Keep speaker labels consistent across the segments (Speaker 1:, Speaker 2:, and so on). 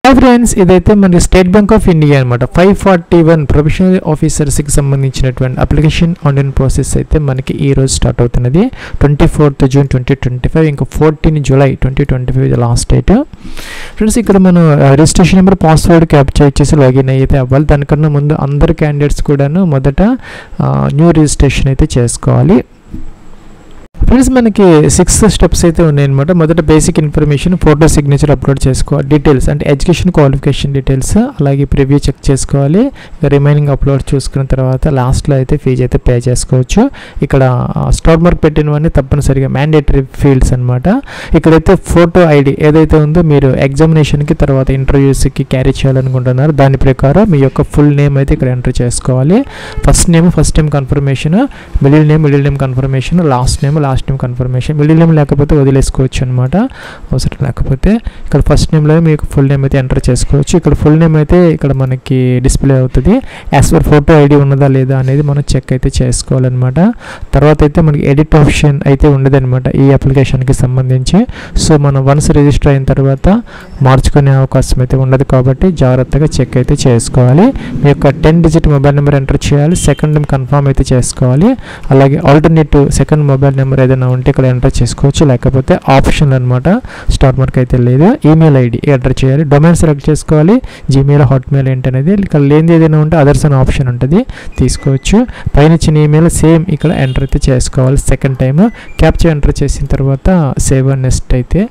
Speaker 1: Hi friends, ఇదైతే మన state Bank of India అనమాట 541 ప్రొఫెషనల్ ఆఫీసర్స్కి సంబంధించినటువంటి అప్లికేషన్ ఆన్లైన్ ప్రాసెస్ అయితే మనకి ఈ రోజు స్టార్ట్ అవుతున్నది. 24th June 2025, ఇంకా 14 July 2025 లాస్ట్ డేట్. ఫ్రెండ్స్, ఇక్కడ మనం రిజిస్ట్రేషన్ నెంబర్, పాస్వర్డ్ క్యాప్చర్ చేసి లాగిన్ అయితే అవ్వాలి. దానికన్నా ముందు అందరు క్యాండిడేట్స్ కూడాను మొదట న్యూ రిజిస్ట్రేషన్ అయితే చేసుకోవాలి. ఫ్రెండ్స్, మనకి 6 స్టెప్స్ అయితే ఉన్నాయన్నమాట. మొదట basic information, photo, signature upload చేసుకోవాలి. డీటెయిల్స్ అంటే ఎడ్యుకేషన్ క్వాలిఫికేషన్ డీటెయిల్స్, అలాగే ప్రివ్యూ చెక్ చేసుకోవాలి. రిమైనింగ్ అప్లోడ్ చూసుకున్న తర్వాత లాస్ట్లో అయితే ఫీజు అయితే పే చేసుకోవచ్చు. ఇక్కడ స్టార్ మార్క్ పెట్టినవన్నీ తప్పనిసరిగా మ్యాండేటరీ ఫీల్డ్స్ అనమాట. ఇక్కడైతే ఫోటో ఐడి ఏదైతే ఉందో మీరు ఎగ్జామినేషన్కి తర్వాత ఇంటర్వ్యూస్కి క్యారీ చేయాలనుకుంటున్నారు, దాని ప్రకారం మీ యొక్క ఫుల్ నేమ్ అయితే ఇక్కడ ఎంటర్ చేసుకోవాలి. First name confirmation, middle name confirmation, last name confirmation. Middle name లేకపోతే వదిలేసుకోవచ్చు అనమాట, అవసరం లేకపోతే. ఇక్కడ ఫస్ట్ నేమ్లో మీకు ఫుల్ నేమ్ అయితే ఎంటర్ చేసుకోవచ్చు. ఇక్కడ ఫుల్ నేమ్ అయితే ఇక్కడ మనకి డిస్ప్లే అవుతుంది. యాజ్ పర్ ఫోటో ఐడి ఉన్నదా లేదా అనేది మనం చెక్ అయితే చేసుకోవాలన్నమాట. తర్వాత అయితే మనకి ఎడిట్ ఆప్షన్ అయితే ఉండదన్నమాట ఈ అప్లికేషన్కి సంబంధించి. సో మనం వన్స్ రిజిస్టర్ అయిన తర్వాత మార్చుకునే అవకాశం అయితే ఉండదు, కాబట్టి జాగ్రత్తగా చెక్ అయితే చేసుకోవాలి. మీ యొక్క 10 డిజిట్ మొబైల్ నెంబర్ ఎంటర్ చేయాలి. సెకండ్ నేమ్ కన్ఫర్మ్ అయితే చేసుకోవాలి. అలాగే ఆల్టర్నేటివ్ సెకండ్ మొబైల్ నెంబర్ ఏదైనా ఉంటే ఇక్కడ ఎంటర్ చేసుకోవచ్చు, లేకపోతే ఆప్షన్ అనమాట, స్టార్ మార్క్ అయితే లేదు. ఈమెయిల్ ఐడి ఎంటర్ చేయాలి. డొమైన్ సెలెక్ట్ చేసుకోవాలి, జీమెయిల్, హాట్మెయిల్ ఏంటనేది. ఇక్కడ లేనిది ఏదైనా ఉంటే అదర్స్ అనే ఆప్షన్ ఉంటుంది, తీసుకోవచ్చు. పైన ఇచ్చిన ఈమెయిల్ సేమ్ ఇక్కడ ఎంటర్ అయితే చేసుకోవాలి. సెకండ్ టైం క్యాప్చర్ ఎంటర్ చేసిన తర్వాత సేవ్ అండ్ నెక్స్ట్ అయితే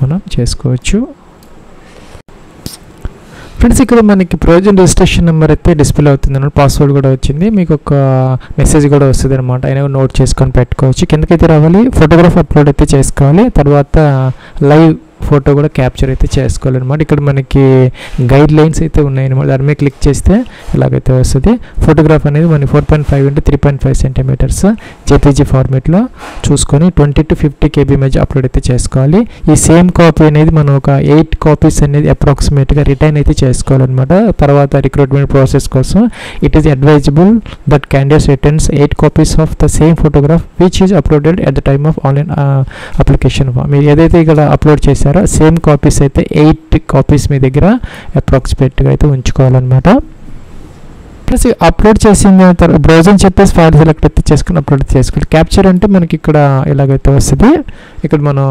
Speaker 1: మనం చేసుకోవచ్చు. ఫ్రెండ్స్, ఇక్కడ మనకి ప్రొవిజన్ రిజిస్ట్రేషన్ నెంబర్ అయితే డిస్ప్లే అవుతుంది అన్నమాట. పాస్వర్డ్ కూడా వచ్చింది, మీకు ఒక మెసేజ్ కూడా వస్తుంది అనమాట. అయినా నోట్ చేసుకొని పెట్టుకోవచ్చు. కిందకైతే రావాలి, ఫోటోగ్రాఫ్ అప్లోడ్ అయితే చేసుకోవాలి. తర్వాత లైవ్ ఫోటో కూడా క్యాప్చర్ అయితే చేసుకోవాలన్నమాట. ఇక్కడ మనకి గైడ్ లైన్స్ అయితే ఉన్నాయన్నమాట. దాని మీద క్లిక్ చేస్తే ఇలాగైతే వస్తుంది. ఫోటోగ్రాఫ్ అనేది మనకి 4.5 into 3.5 centimeters జేపీజీ ఫార్మేట్లో చూసుకొని 20 to 50 KB ఇమేజ్ అప్లోడ్ అయితే చేసుకోవాలి. ఈ సేమ్ కాపీ అనేది మనం ఒక 8 కాపీస్ అనేది అప్రాక్సిమేట్గా రిటర్న్ అయితే చేసుకోవాలన్నమాట. తర్వాత రిక్రూట్మెంట్ ప్రాసెస్ కోసం it is advisable that candidates returns 8 copies of the same photograph which is uploaded at the time of online application form. మీరు ఏదైతే ఇక్కడ అప్లోడ్ చేశారో సేమ్ కాపీస్ అయితే 8 కాపీస్ మీ దగ్గర అప్రాక్సిమేట్గా అయితే ఉంచుకోవాలన్నమాట. ప్లస్ అప్లోడ్ చేసిన తర్వాత బ్రౌజ్ అని చెప్పేసి ఫైల్ సెలెక్ట్ అయితే చేసుకుని అప్లోడ్ చేసుకోవాలి. క్యాప్చర్ అంటే మనకి ఇక్కడ ఇలాగైతే వస్తుంది. ఇక్కడ మనం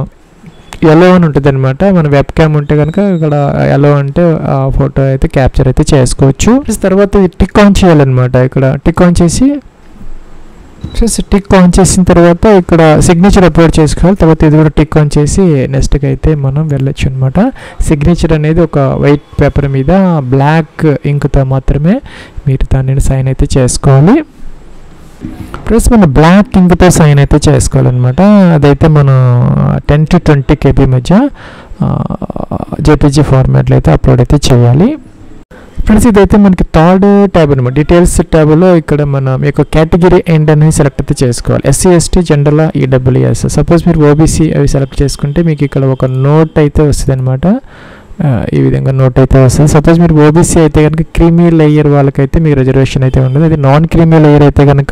Speaker 1: ఎలో అని ఉంటుంది అనమాట. మన వెబ్ క్యామ్ ఉంటే కనుక ఇక్కడ ఎలో అంటే ఫోటో అయితే క్యాప్చర్ అయితే చేసుకోవచ్చు. తర్వాత టిక్ ఆన్ చేయాలన్నమాట. ఇక్కడ టిక్ ఆన్ చేసి టిక్ ఆన్ చేసిన తర్వాత ఇక్కడ సిగ్నేచర్ అప్లోడ్ చేసుకోవాలి. తర్వాత ఇది కూడా టిక్ ఆన్ చేసి నెక్స్ట్కి అయితే మనం వెళ్ళొచ్చు అనమాట. సిగ్నేచర్ అనేది ఒక వైట్ పేపర్ మీద బ్లాక్ ఇంక్తో మాత్రమే మీరు దానిని సైన్ అయితే చేసుకోవాలి. ప్లస్ మన బ్లాక్ ఇంక్తో సైన్ అయితే చేసుకోవాలన్నమాట. అదైతే మనం 10 to 20 KB మధ్య జేపీజీ ఫార్మాట్లో అయితే అప్లోడ్ అయితే చేయాలి. ఫ్రెండ్స్, ఇదైతే మనకి థర్డ్ ట్యాబ్ అనమాట. డీటెయిల్స్ ట్యాబ్లో ఇక్కడ మనం యొక్క కేటగిరీ ఏంటనేది సెలెక్ట్ అయితే చేసుకోవాలి. SC ST general EWS. Suppose మీరు OBC అవి సెలెక్ట్ చేసుకుంటే మీకు ఇక్కడ ఒక నోట్ అయితే వస్తుంది అనమాట. ఈ విధంగా నోట్ అయితే వస్తుంది. సపోజ్ మీరు OBC అయితే కనుక క్రీమీ లేయర్ వాళ్ళకైతే మీకు రిజర్వేషన్ అయితే ఉండదు. అది నాన్ క్రీమీ లేయర్ అయితే కనుక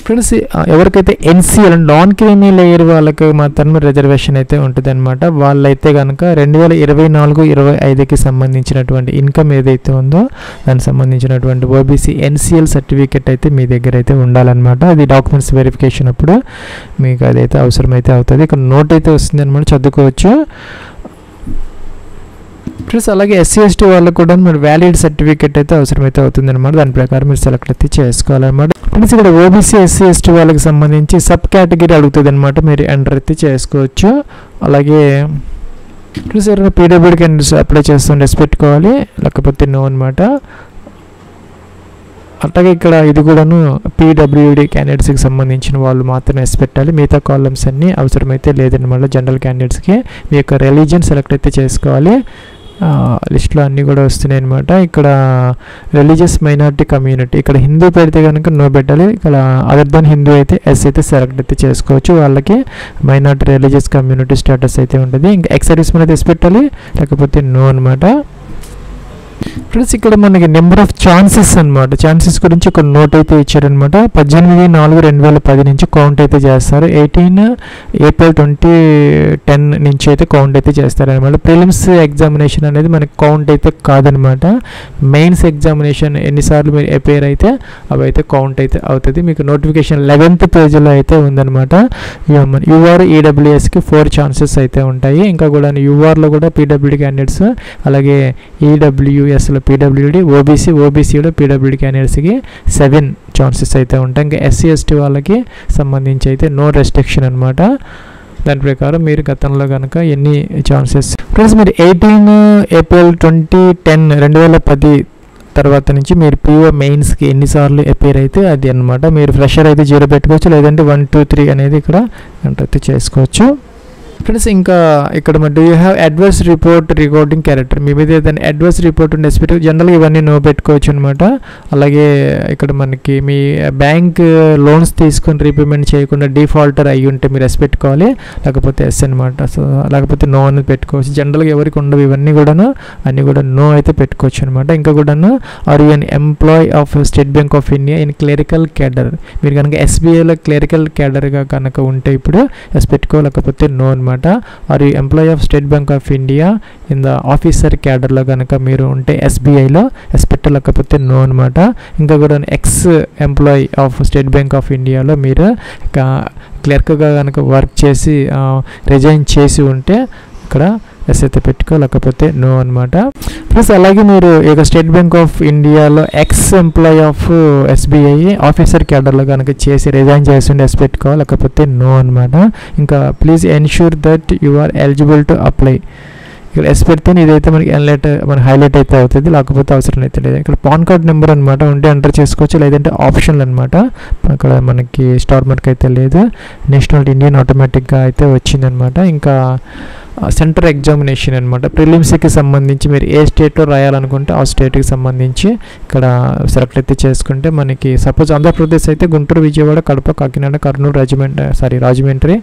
Speaker 1: ఫ్రెండ్స్ ఎవరికైతే NCL నాన్ క్రీమీ లేయర్ వాళ్ళకి మాత్రమే రిజర్వేషన్ అయితే ఉంటుంది అనమాట. వాళ్ళైతే కనుక 2024-25కి సంబంధించినటువంటి ఇన్కమ్ ఏదైతే ఉందో దానికి సంబంధించినటువంటి OBC NCL సర్టిఫికేట్ అయితే మీ దగ్గర అయితే ఉండాలన్నమాట. అది డాక్యుమెంట్స్ వెరిఫికేషన్ అప్పుడు మీకు అదైతే అవసరమైతే అవుతుంది. ఇక్కడ నోట్ అయితే వస్తుంది అనమాట, చదువుకోవచ్చు. ప్లస్ అలాగే SC ST వాళ్ళకు కూడా మీరు వ్యాలిడ్ సర్టిఫికేట్ అయితే అవసరమైతే అవుతుంది అనమాట. దాని ప్రకారం మీరు సెలెక్ట్ అయితే చేసుకోవాలన్నమాట. ప్లస్ ఇక్కడ OBC SC ST వాళ్ళకి సంబంధించి సబ్ కేటగిరీ అడుగుతుంది అనమాట, మీరు ఎంటర్ అయితే చేసుకోవచ్చు. అలాగే ప్లస్ ఎవరైనా PWD క్యాండిడేట్స్ అప్లై చేస్తుంటే ఎస్ పెట్టుకోవాలి, లేకపోతే నో అనమాట. అట్లాగే ఇక్కడ ఇది కూడాను PWD క్యాండిడేట్స్కి సంబంధించిన వాళ్ళు మాత్రమే ఎస్ పెట్టాలి. మిగతా కాలమ్స్ అన్నీ అవసరమైతే లేదనమాట. జనరల్ క్యాండిడేట్స్కి మీ యొక్క రిలీజియన్ సెలెక్ట్ అయితే చేసుకోవాలి. లిస్ట్లో అన్నీ కూడా వస్తున్నాయి అనమాట. ఇక్కడ రిలీజియస్ మైనారిటీ కమ్యూనిటీ, ఇక్కడ హిందూ పెడితే కనుక నో పెట్టాలి. ఇక్కడ అదర్ దాన్ హిందూ అయితే ఎస్ అయితే సెలెక్ట్ అయితే చేసుకోవచ్చు. వాళ్ళకి మైనారిటీ రిలీజియస్ కమ్యూనిటీ స్టేటస్ అయితే ఉంటుంది. ఇంకా ఎక్స్ సర్వీస్ మీద ఎస్ పెట్టాలి, లేకపోతే నో అనమాట. ఫ్రెండ్స్ ఇక్కడ మనకి నెంబర్ ఆఫ్ ఛాన్సెస్ అనమాట. ఛాన్సెస్ గురించి ఒక నోట్ అయితే ఇచ్చారనమాట. 18/4/2010 నుంచి కౌంట్ అయితే చేస్తారు. 18 ఏప్రిల్ 2010 నుంచి అయితే కౌంట్ అయితే చేస్తారనమాట. ప్రిలిమ్స్ ఎగ్జామినేషన్ అనేది మనకి కౌంట్ అయితే కాదనమాట. మెయిన్స్ ఎగ్జామినేషన్ ఎన్నిసార్లు మీరు అపేర్ అయితే అవి అయితే కౌంట్ అయితే అవుతుంది. మీకు నోటిఫికేషన్ 11th పేజీలో అయితే ఉందన్నమాట. యూఆర్ ఈడబ్ల్యూఎస్కి 4 ఛాన్సెస్ అయితే ఉంటాయి. ఇంకా కూడా యూఆర్లో కూడా పీడబ్ల్యూడీ క్యాండిడేట్స్, అలాగే ఈడబ్ల్యూఎస్లో పీడబ్ల్యూడీ, ఓబీసీలో పీడబ్ల్యూడీ క్యాండిడేట్స్కి 7 ఛాన్సెస్ అయితే ఉంటాయి. ఇంకా ఎస్సీ ఎస్టీ వాళ్ళకి సంబంధించి అయితే నో రెస్ట్రిక్షన్ అనమాట. దాని ప్రకారం మీరు గతంలో కనుక ఎన్ని ఛాన్సెస్ ఫ్రెండ్స్ మీరు 18 ఏప్రిల్ 2010 తర్వాత నుంచి మీరు పిఓ మెయిన్స్కి ఎన్నిసార్లు అపేర్ అయితే అది అనమాట. మీరు ఫ్రెషర్ అయితే 0 పెట్టుకోవచ్చు, లేదంటే 1 2 3 అనేది ఇక్కడ ఎంటర్ అయితే చేసుకోవచ్చు. ఫ్రెండ్స్ ఇంకా ఇక్కడ మరి do you have adverse report recording character, మీ మీద ఏదైనా అడ్వర్స్ రిపోర్ట్ ఉండే ఎస్పెక్ట్ జనరల్గా ఇవన్నీ నో పెట్టుకోవచ్చు అనమాట. అలాగే ఇక్కడ మనకి మీ బ్యాంక్ లోన్స్ తీసుకొని రీపేమెంట్ చేయకుండా డిఫాల్టర్ అయ్యి ఉంటే మీరు ఎస్ పెట్టుకోవాలి, లేకపోతే ఎస్ అనమాట. సో లేకపోతే నో అనేది పెట్టుకోవచ్చు. జనరల్గా ఎవరికి ఉండవు ఇవన్నీ కూడాను, అన్నీ కూడా నో అయితే పెట్టుకోవచ్చు అనమాట. ఇంకా కూడాను are you an employee of State Bank of India in clerical cadre, మీరు కనుక ఎస్బీఐలో క్లరికల్ క్యాడర్గా కనుక ఉంటే ఇప్పుడు ఎస్ పెట్టుకో, లేకపోతే నో అనమాట. Are you employ of State Bank of India in the officer క్యాడర్లో కనుక మీరు ఉంటే ఎస్బీఐలో ఎస్ పెట్టలేకపోతే నో అనమాట. ఇంకా కూడా ex employee of State Bank of ఇండియాలో మీరు క్లర్క్గా కనుక వర్క్ చేసి రిజైన్ చేసి ఉంటే ఇక్కడ ఎస్ అయితే పెట్టుకో, లేకపోతే నో అనమాట. ప్లస్ అలాగే మీరు ఇక స్టేట్ బ్యాంక్ ఆఫ్ ఇండియాలో ex employee of SBI officer క్యాడర్లో కనుక చేసి రిజైన్ చేసి ఉంటే ఎస్ పెట్టుకోవాలి, లేకపోతే నో అనమాట. ఇంకా please ensure that you are eligible to apply, ఇక్కడ ఎస్ పెడితే ఇదైతే మనకి హైలైట్ అయితే అవుతుంది, లేకపోతే అవసరం అయితే లేదు. ఇక్కడ పాన్ కార్డ్ నెంబర్ అనమాట ఉంటే ఎంటర్ చేసుకోవచ్చు, లేదంటే ఆప్షన్లు అనమాట. ఇక్కడ మనకి స్టార్ మార్క్ అయితే లేదు, నేషనల్ ఇండియన్ ఆటోమేటిక్గా అయితే వచ్చిందనమాట. ఇంకా సెంటర్ ఎగ్జామినేషన్ అనమాట. ప్రిలిమ్స్కి సంబంధించి మీరు ఏ స్టేట్లో రాయాలనుకుంటే ఆ స్టేట్కి సంబంధించి ఇక్కడ సెలెక్ట్ అయితే చేసుకుంటే మనకి సపోజ్ ఆంధ్రప్రదేశ్ అయితే గుంటూరు, విజయవాడ, కడప, కాకినాడ, కర్నూలు, రాజమండ్రి,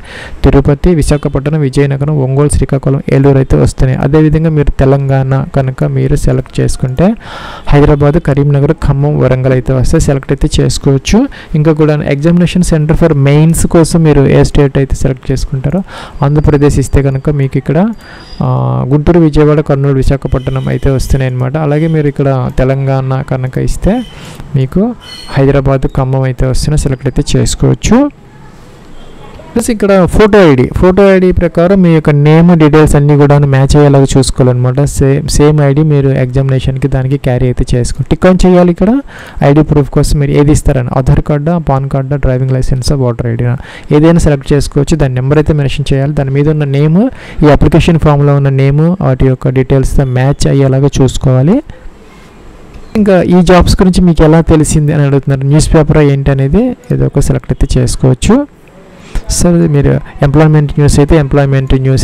Speaker 1: తిరుపతి, విశాఖపట్నం, విజయనగరం, ఒంగోలు, శ్రీకాకుళం, ఏలూరు అయితే వస్తున్నాయి. అదేవిధంగా మీరు తెలంగాణ కనుక మీరు సెలెక్ట్ చేసుకుంటే హైదరాబాద్, కరీంనగర్, ఖమ్మం, వరంగల్ అయితే వస్తే సెలెక్ట్ అయితే చేసుకోవచ్చు. ఇంకా కూడా ఎగ్జామినేషన్ సెంటర్ ఫర్ మెయిన్స్ కోసం మీరు ఏ స్టేట్ అయితే సెలెక్ట్ చేసుకుంటారో ఆంధ్రప్రదేశ్ ఇస్తే కనుక మీకు ఇక్కడ గుంటూరు, విజయవాడ, కర్నూలు, విశాఖపట్నం అయితే వస్తున్నాయి అన్నమాట. అలాగే మీరు ఇక్కడ తెలంగాణ కనుక ఇస్తే మీకు హైదరాబాద్, ఖమ్మం అయితే వస్తున్నాయి, సెలెక్ట్ అయితే చేసుకోవచ్చు. ప్లస్ ఇక్కడ ఫోటో ఐడి ప్రకారం మీ యొక్క నేమ్ డీటెయిల్స్ అన్నీ కూడా మ్యాచ్ అయ్యేలాగా చూసుకోవాలన్నమాట. సేమ్ ఐడి మీరు ఎగ్జామినేషన్కి దానికి క్యారీ అయితే చేసుకోండి. టిక్ ఆన్ చేయాలి. ఇక్కడ ఐడి ప్రూఫ్ కోసం మీరు ఏది ఇస్తారని, ఆధార్ కార్డా, పాన్ కార్డా, డ్రైవింగ్ లైసెన్స్, ఓటర్ ఐడి ఏదైనా సెలెక్ట్ చేసుకోవచ్చు. దాని నెంబర్ అయితే మెన్షన్ చేయాలి. దాని మీద ఉన్న నేమ్, ఈ అప్లికేషన్ ఫామ్లో ఉన్న నేమ్ వాటి యొక్క డీటెయిల్స్తో మ్యాచ్ అయ్యేలాగా చూసుకోవాలి. ఇంకా ఈ జాబ్స్ గురించి మీకు ఎలా తెలిసింది అని అడుగుతున్నారు. న్యూస్ పేపర్ ఏంటి అనేది ఏదో ఒక సెలెక్ట్ అయితే చేసుకోవచ్చు. సార్ మీరు ఎంప్లాయ్మెంట్ న్యూస్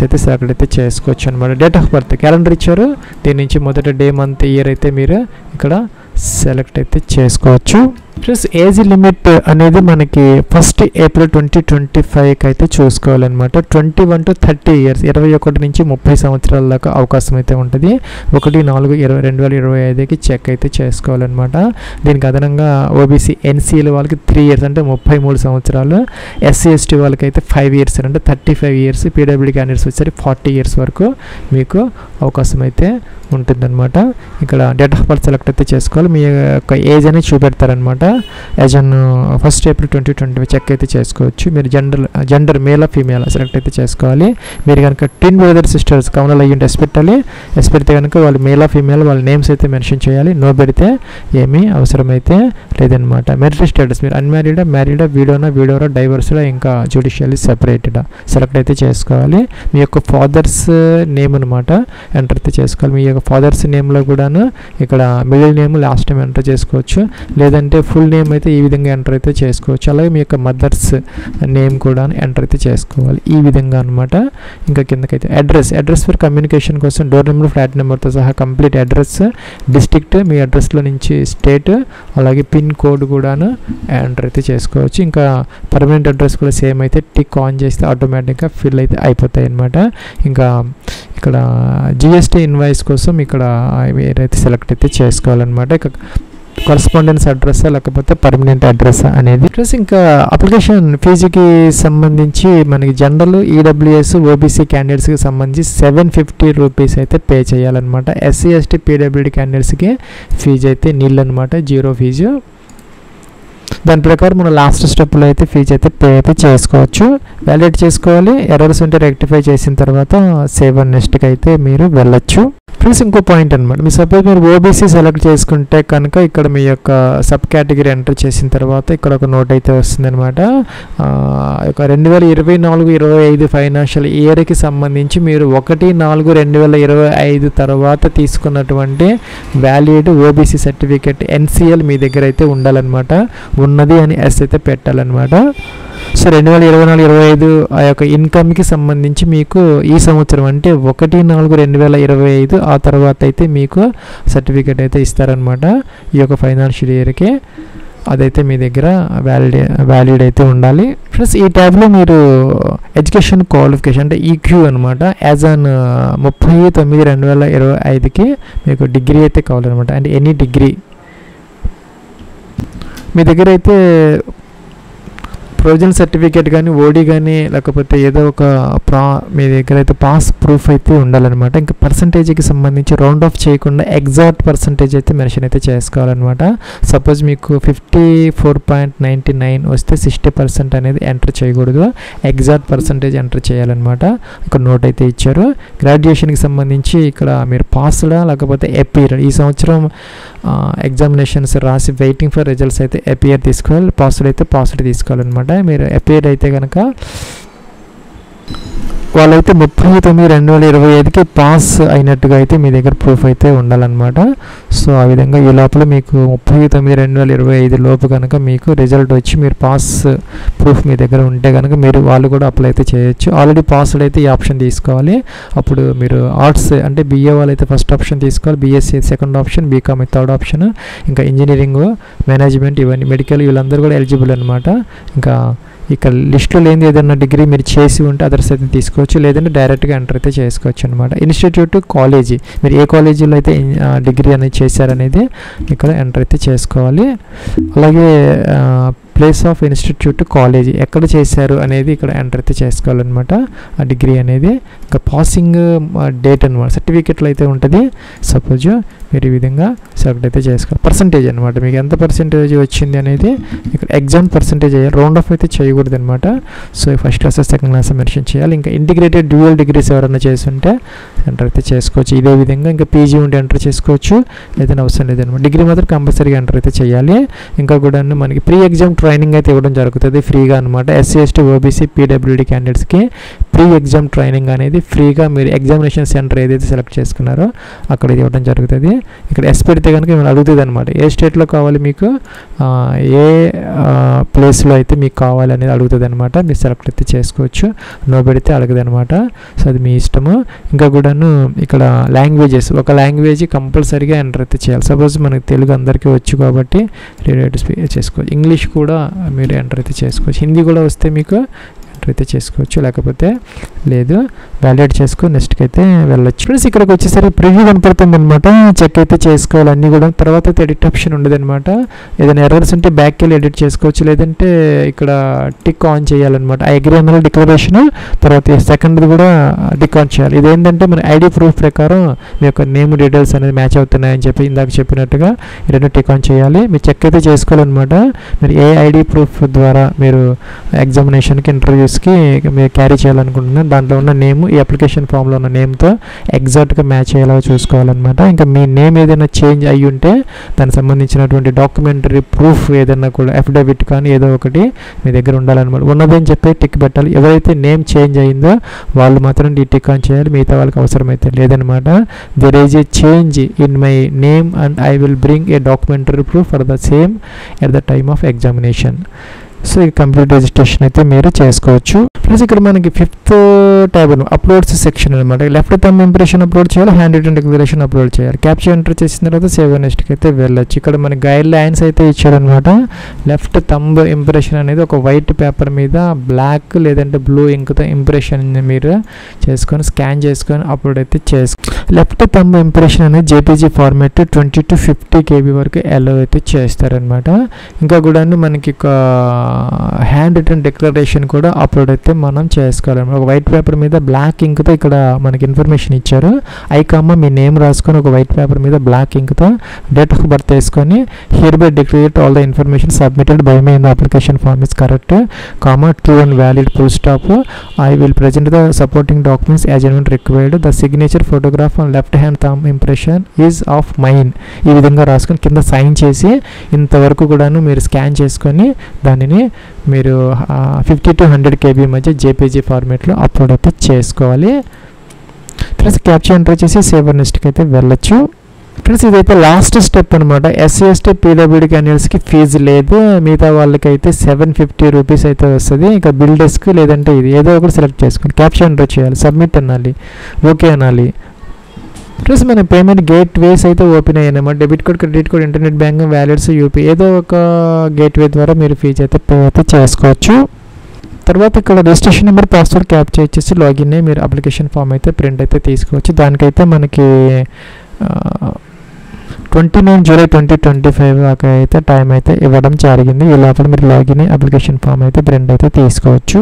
Speaker 1: అయితే సెలెక్ట్ అయితే చేసుకోవచ్చు అనమాట. డేట్ ఆఫ్ బర్త్ క్యాలెండర్ ఇచ్చారు, దీని నుంచి మొదట డే, మంత్, ఇయర్ అయితే మీరు ఇక్కడ సెలెక్ట్ అయితే చేసుకోవచ్చు. ప్లస్ ఏజ్ లిమిట్ అనేది మనకి 1 ఏప్రిల్ 2025కి అయితే చూసుకోవాలన్నమాట. 21 to 30 years 21 నుంచి 30 సంవత్సరాల దాకా అవకాశం అయితే ఉంటుంది. 1/4/2025కి చెక్ అయితే చేసుకోవాలన్నమాట. దీనికి అదనంగా ఓబీసీ ఎన్సీల వాళ్ళకి 3 years అంటే 33 సంవత్సరాలు, ఎస్సీ ఎస్టీ వాళ్ళకి అయితే 5 years అంటే 35 years, పీడబ్ల్యూడీ క్యాండిడేట్స్ వచ్చేసరికి 40 years వరకు మీకు అవకాశం అయితే ఉంటుందన్నమాట. ఇక్కడ డేట్ ఆఫ్ బర్త్ సెలెక్ట్ అయితే చేసుకోవాలి. మీ యొక్క ఏజ్ అనేది చూపెడతారనమాట. యాజ్ అన్ 1 ఏప్రిల్ 2025 చెక్ అయితే చేసుకోవచ్చు. మీరు జెండర్ మేలా ఫీమేల్ సెలెక్ట్ అయితే చేసుకోవాలి. మీరు కనుక ట్విన్ బ్రదర్ సిస్టర్స్ కమనల్ అయ్యి ఉంటే ఎస్ పెట్టాలి. ఎస్ పెడితే కనుక వాళ్ళు మేలా ఫీమేల్ వాళ్ళ నేమ్స్ అయితే మెన్షన్ చేయాలి. నో పెడితే ఏమీ అవసరమైతే లేదనమాట. మ్యారిటల్ స్టేటస్ మీరు అన్మ్యారీడా, మ్యారీడా, వీడోరా, డైవర్స్డా, ఇంకా జ్యుడిషియల్లీ సెపరేటెడా సెలెక్ట్ అయితే చేసుకోవాలి. మీ యొక్క ఫాదర్స్ నేమ్ అనమాట ఎంటర్ అయితే చేసుకోవాలి. మీ యొక్క ఫాదర్స్ నేమ్లో కూడాను ఇక్కడ middle name, last name enter చేసుకోవచ్చు. లేదంటే ఫుల్ ఫుల్ నేమ్ అయితే ఈ విధంగా ఎంటర్ అయితే చేసుకోవచ్చు. అలాగే మీ యొక్క మదర్స్ నేమ్ కూడా ఎంటర్ అయితే చేసుకోవాలి ఈ విధంగా అనమాట. ఇంకా కిందకైతే అడ్రస్ ఫర్ కమ్యూనికేషన్ కోసం డోర్ నెంబర్, ఫ్లాట్ నెంబర్తో సహా కంప్లీట్ అడ్రస్, డిస్ట్రిక్ట్, మీ అడ్రస్లో నుంచి స్టేట్, అలాగే పిన్ కోడ్ కూడాను ఎంటర్ అయితే చేసుకోవచ్చు. ఇంకా పర్మనెంట్ అడ్రస్ కూడా సేమ్ అయితే టిక్ ఆన్ చేస్తే ఆటోమేటిక్గా ఫిల్ అయితే అయిపోతాయి అన్నమాట. ఇంకా ఇక్కడ జిఎస్టీ ఇన్వాయిస్ కోసం ఇక్కడ ఏదైతే సెలెక్ట్ అయితే చేసుకోవాలన్నమాట. ఇక కరస్పాండెన్స్ అడ్రస్ లేకపోతే పర్మనెంట్ అడ్రస్ అనేది. ప్లస్ ఇంకా అప్లికేషన్ ఫీజుకి సంబంధించి మనకి జనరల్, ఈడబ్ల్యూఎస్, ఓబీసీ క్యాండిడేట్స్కి సంబంధించి 750 రూపీస్ అయితే పే చేయాలన్నమాట. ఎస్సీ, ఎస్టీ, పీడబ్ల్యూడీ క్యాండిడేట్స్కి ఫీజు అయితే నీళ్ళు అనమాట, 0 ఫీజు. దాని ప్రకారం మనం లాస్ట్ స్టెప్లో అయితే ఫీజు అయితే పే అయితే చేసుకోవచ్చు. వ్యాలిడేట్ చేసుకోవాలి. ఎర్రర్స్ ఉంటే రెక్టిఫై చేసిన తర్వాత సేవ్ అండ్ నెక్స్ట్కి అయితే మీరు వెళ్ళొచ్చు. ప్లస్ ఇంకో పాయింట్ అనమాట, మీ సపోజ్ మీరు ఓబీసీ సెలెక్ట్ చేసుకుంటే కనుక ఇక్కడ మీ యొక్క సబ్ కేటగిరీ ఎంటర్ చేసిన తర్వాత ఇక్కడ ఒక నోట్ అయితే వస్తుందన్నమాట. ఒక 2024-25 ఫైనాన్షియల్ ఇయర్కి సంబంధించి మీరు 1/4/2025 తర్వాత తీసుకున్నటువంటి వ్యాలిడ్ ఓబీసీ సర్టిఫికేట్ ఎన్సిఎల్ మీ దగ్గర అయితే ఉండాలన్నమాట. ఉన్నది అని ఎస్ అయితే పెట్టాలన్నమాట. సో 2024-25 ఆ యొక్క ఇన్కమ్కి సంబంధించి మీకు ఈ సంవత్సరం అంటే 1/4/2025 ఆ తర్వాత అయితే మీకు సర్టిఫికేట్ అయితే ఇస్తారనమాట. ఈ యొక్క ఫైనాన్షియల్ ఇయర్కి అదైతే మీ దగ్గర వ్యాలిడ్ అయితే ఉండాలి. ప్లస్ ఈ ట్యాబ్లో మీరు ఎడ్యుకేషన్ క్వాలిఫికేషన్ అంటే ఈక్యూ అనమాట. యాజ్ ఆన్ 30/9/2025కి మీకు డిగ్రీ అయితే కావాలన్నమాట. అంటే ఎనీ డిగ్రీ మీ దగ్గర అయితే ప్రొవిజనల్ సర్టిఫికేట్ కానీ, ఓడి కానీ, లేకపోతే ఏదో ఒక మీ దగ్గర అయితే పాస్ ప్రూఫ్ అయితే ఉండాలన్నమాట. ఇంకా పర్సంటేజ్కి సంబంధించి రౌండ్ ఆఫ్ చేయకుండా ఎగ్జాక్ట్ పర్సంటేజ్ అయితే మెన్షన్ అయితే చేసుకోవాలన్నమాట. సపోజ్ మీకు 54.99 వస్తే 60% అనేది ఎంటర్ చేయకూడదు, ఎగ్జాక్ట్ పర్సంటేజ్ ఎంటర్ చేయాలన్నమాట. ఇక్కడ నోట్ అయితే ఇచ్చారు. గ్రాడ్యుయేషన్కి సంబంధించి ఇక్కడ మీరు పాస్డా లేకపోతే ఎపియర్, ఈ సంవత్సరం ఎగ్జామినేషన్స్ రాసి వెయిటింగ్ ఫర్ రిజల్ట్స్ అయితే ఎపియర్ తీసుకోవాలి, పాస్డ్ అయితే పాస్డ్ తీసుకోవాలన్నమాట. మీరు అపేర్ అయితే కనుక వాళ్ళైతే 30/9/2025కి పాస్ అయినట్టుగా అయితే మీ దగ్గర ప్రూఫ్ అయితే ఉండాలన్నమాట. సో ఆ విధంగా ఈ లోపల మీకు 30/9/2025 లోపు కనుక మీకు రిజల్ట్ వచ్చి మీరు పాస్ ప్రూఫ్ మీ దగ్గర ఉంటే కనుక మీరు వాళ్ళు కూడా అప్లై అయితే చేయొచ్చు. ఆల్రెడీ పాస్డ్ అయితే ఈ ఆప్షన్ తీసుకోవాలి. అప్పుడు మీరు ఆర్ట్స్ అంటే బిఏ వాళ్ళు అయితే ఫస్ట్ ఆప్షన్ తీసుకోవాలి, BSc second option, BCom third option, ఇంకా ఇంజనీరింగ్, మేనేజ్మెంట్, ఇవన్నీ మెడికల్ వీళ్ళందరూ కూడా ఎలిజిబుల్ అనమాట. ఇంకా ఇక్కడ లిస్టులో లేని ఏదైనా డిగ్రీ మీరు చేసి ఉంటే అదర్స్ అయితే తీసుకోవచ్చు, లేదంటే డైరెక్ట్గా ఎంటర్ అయితే చేసుకోవచ్చు అనమాట. ఇన్స్టిట్యూట్, కాలేజీ, మీరు ఏ కాలేజీలో అయితే డిగ్రీ అనేది చేశారనేది ఇక్కడ ఎంటర్ అయితే చేసుకోవాలి. అలాగే ప్లేస్ ఆఫ్ ఇన్స్టిట్యూట్, కాలేజీ ఎక్కడ చేశారు అనేది ఇక్కడ ఎంటర్ అయితే చేసుకోవాలన్నమాట. ఆ డిగ్రీ అనేది ఇంకా పాసింగ్ డేట్ అనమాట సర్టిఫికెట్లో అయితే ఉంటుంది. సపోజ్ మీరు ఈ విధంగా సెలెక్ట్ అయితే చేసుకోవాలి. పర్సంటేజ్ అనమాట, మీకు ఎంత పర్సంటేజ్ వచ్చింది అనేది ఇక్కడ ఎగ్జామ్ పర్సంటేజ్ అయ్యాలి, రౌండ్ ఆఫ్ అయితే చేయకూడదు అనమాట. So first class second class mention చేయాలి. ఇంకా ఇంటిగ్రేటెడ్ డ్యూయల్ డిగ్రీస్ ఎవరైనా చేస్తుంటే ఎంటర్ అయితే చేసుకోవచ్చు. ఇదే విధంగా ఇంకా పీజీ ఉంటే ఎంటర్ చేసుకోవచ్చు, ఏదైనా అవసరం లేదనమాట. డిగ్రీ మాత్రం కంపల్సరీగా ఎంటర్ అయితే చేయాలి. ఇంకా కూడా మనకి ప్రీ ఎగ్జామ్ ట్రైనింగ్ అయితే ఇవ్వడం జరుగుతుంది ఫ్రీగా అనమాట. ఎస్సీ, ఎస్టీ, ఓబీసీ, పీడబ్ల్యూడీ క్యాండిడేట్స్కి ప్రీ ఎగ్జామ్ ట్రైనింగ్ అనేది ఫ్రీగా మీరు ఎగ్జామినేషన్ సెంటర్ ఏదైతే సెలెక్ట్ చేసుకున్నారో అక్కడ ఇది ఇవ్వడం జరుగుతుంది. ఇక్కడ ఎస్ పెడితే కనుక మిమ్మల్ని అడుగుతుంది అనమాట, ఏ స్టేట్లో కావాలి మీకు, ఏ ప్లేస్లో అయితే మీకు కావాలి అనేది అడుగుతుంది అనమాట. మీరు సెలెక్ట్ అయితే చేసుకోవచ్చు, నో పెడితే అడగదు అనమాట. సో అది మీ ఇష్టము. ఇంకా కూడాను ఇక్కడ లాంగ్వేజెస్, ఒక లాంగ్వేజ్ కంపల్సరీగా ఎంటర్ అయితే చేయాలి. సపోజ్ మనకి తెలుగు అందరికీ వచ్చు కాబట్టి రీడ్ స్పీక్ చేసుకోవచ్చు, ఇంగ్లీష్ కూడా మీరు ఎంటర్ అయితే చేసుకోవచ్చు, హిందీ కూడా వస్తే మీకు ఎంటర్ అయితే చేసుకోవచ్చు, లేకపోతే లేదు. వ్యాలిడేట్ చేసుకొని నెక్స్ట్కి అయితే వెళ్ళొచ్చు. ప్లస్ ఇక్కడికి వచ్చేసరికి ప్రివ్యూ కనపడుతుంది అనమాట, చెక్ అయితే చేసుకోవాలి అన్నీ కూడా. తర్వాత అయితే ఎడిట్ ఆప్షన్ ఉండదు అనమాట. ఏదైనా ఎర్రర్స్ ఉంటే బ్యాక్కి వెళ్ళి ఎడిట్ చేసుకోవచ్చు, లేదంటే ఇక్కడ టిక్ ఆన్ చేయాలన్నమాట. ఐ అగ్రీ అన్న డిక్లరేషన్, తర్వాత సెకండ్ది కూడా టిక్ ఆన్ చేయాలి. ఇదేంటంటే మన ఐడి ప్రూఫ్ ప్రకారం మీ యొక్క నేమ్ డీటెయిల్స్ అనేది మ్యాచ్ అవుతున్నాయని చెప్పి ఇందాక చెప్పినట్టుగా ఈ రెండు టిక్ ఆన్ చేయాలి. మీరు చెక్ అయితే చేసుకోవాలన్నమాట. మీరు ఏ ఐడి ప్రూఫ్ ద్వారా మీరు ఎగ్జామినేషన్కి ఇంటర్వ్యూస్కి మీరు క్యారీ చేయాలనుకుంటున్నారు దాంట్లో ఉన్న నేమ్ ఈ అప్లికేషన్ ఫామ్లో ఉన్న నేమ్తో ఎగ్జాక్ట్గా మ్యాచ్ అయ్యేలా చూసుకోవాలన్నమాట. ఇంకా మీ నేమ్ ఏదైనా చేంజ్ అయ్యి ఉంటే దానికి సంబంధించినటువంటి డాక్యుమెంటరీ ప్రూఫ్ ఏదైనా కూడా అఫిడవిట్ కానీ ఏదో ఒకటి మీ దగ్గర ఉండాలన్నమాట. ఉన్నదని చెప్పి టిక్ పెట్టాలి. ఎవరైతే నేమ్ చేంజ్ అయిందో వాళ్ళు మాత్రం ఈ టిక్ ఆన్ చేయాలి, మిగతా వాళ్ళకి అవసరమైతే లేదనమాట. There is a change in my name and I will bring A documentary proof for the same at the time of examination. So ఈ కంప్లీట్ రిజిస్ట్రేషన్ అయితే మీరు చేసుకోవచ్చు. ప్లస్ ఇక్కడ మనకి 5th ట్యాబ్ అప్లోడ్స్ సెక్షన్ అనమాట. లెఫ్ట్ థంబ్ ఇంప్రెషన్ అప్లోడ్ చేయాలి, hand written declaration upload చేయాలి. Capture enter చేసిన తర్వాత సేవ్ నెక్స్ట్కి అయితే వెళ్ళొచ్చు. ఇక్కడ మన గైడ్ లైన్స్ అయితే ఇచ్చారనమాట. లెఫ్ట్ థంబ్ ఇంప్రెషన్ అనేది ఒక వైట్ పేపర్ మీద బ్లాక్ లేదంటే బ్లూ ఇంక్తో ఇంప్రెషన్ మీరు చేసుకొని స్కాన్ చేసుకొని అప్లోడ్ అయితే లెఫ్ట్ థంబ్ ఇంప్రెషన్ అనేది జేపీజీ ఫార్మాట్ 20 to 50 KB వరకు అలో అయితే చేస్తారనమాట. ఇంకా కూడా మనకి హ్యాండ్ రిటన్ డిక్లరేషన్ కూడా అప్లోడ్ అయితే మనం చేసుకోవాలన్నమాట. ఒక వైట్ పేపర్ మీద బ్లాక్ ఇంక్తో ఇక్కడ మనకి ఇన్ఫర్మేషన్ ఇచ్చారు. మీ నేమ్ రాసుకొని ఒక వైట్ పేపర్ మీద బ్లాక్ ఇంక్తో డేట్ ఆఫ్ బర్త్ వేసుకొని hereby declare all the information submitted by me in the application form is correct, true and valid, full stop. I will present the supporting documents as and required. The signature photograph on left hand thumb impression is of mine. ఈ విధంగా రాసుకొని కింద sign చేసి ఇంతవరకు కూడాను మీరు scan చేసుకొని దానిని మీరు 50 to 100 KB మధ్య జేపీజీ ఫార్మేట్లో అప్లోడ్ అయితే చేసుకోవాలి. ప్లస్ క్యాప్చర్ ఎంటర్ చేసి సేవ్ నెక్స్ట్కి అయితే వెళ్ళొచ్చు. ఫ్రెండ్స్ ఇదైతే లాస్ట్ స్టెప్ అనమాట. SC/ST PWD క్యాండిడేట్స్కి ఫీజు లేదు, మిగతా వాళ్ళకైతే 750 రూపీస్ అయితే వస్తుంది. ఇంకా బిల్ డెస్క్ లేదంటే ఇది ఏదో ఒకటి సెలెక్ట్ చేసుకోండి. క్యాప్చర్ ఎంటర్ చేయాలి, సబ్మిట్ అనాలి, ఓకే అనాలి. ప్లస్ మన పేమెంట్ గేట్వేస్ అయితే ఓపెన్ అయ్యాయి అన్నమాట. Debit card, credit card, internet banking, wallets, UP ఏదో ఒక గేట్వే ద్వారా మీరు ఫీజు అయితే పే అయితే చేసుకోవచ్చు. తర్వాత ఇక్కడ రిజిస్ట్రేషన్ నెంబర్, పాస్వర్డ్ క్యాప్చర్ ఇచ్చేసి లాగిన్ అయ్యి మీరు అప్లికేషన్ ఫామ్ అయితే ప్రింట్ అయితే తీసుకోవచ్చు. దానికైతే మనకి 29 జూలై 2025 దాకా అయితే టైం అయితే ఇవ్వడం జరిగింది. ఈ లోపల మీరు లాగిన్ అయ్యి అప్లికేషన్ ఫామ్ అయితే ప్రింట్ అయితే తీసుకోవచ్చు.